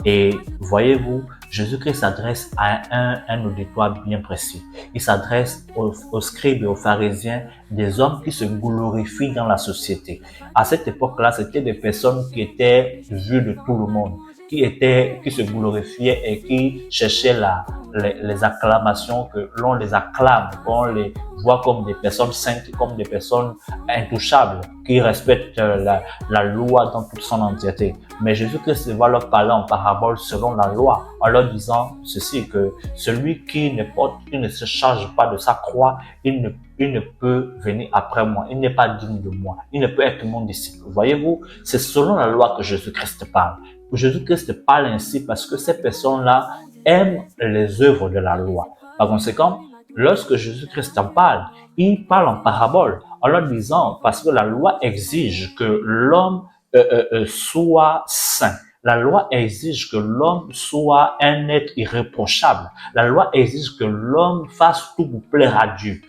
Et voyez-vous, Jésus-Christ s'adresse à un auditoire bien précis. Il s'adresse aux scribes et aux pharisiens, des hommes qui se glorifient dans la société. À cette époque-là, c'était des personnes qui étaient vues de tout le monde, qui se glorifiaient et qui cherchaient les acclamations, que l'on les acclame, qu'on les voit comme des personnes saintes, comme des personnes intouchables, qui respectent la loi dans toute son entièreté. Mais Jésus-Christ va leur parler en parabole selon la loi, en leur disant ceci, que celui qui ne se charge pas de sa croix, il ne peut venir après moi, il n'est pas digne de moi, il ne peut être mon disciple. Voyez-vous, c'est selon la loi que Jésus-Christ parle. Jésus-Christ parle ainsi parce que ces personnes-là aiment les œuvres de la loi. Par conséquent, lorsque Jésus-Christ en parle, il parle en parabole, en leur disant, parce que la loi exige que l'homme soit saint. La loi exige que l'homme soit un être irréprochable. La loi exige que l'homme fasse tout pour plaire à Dieu.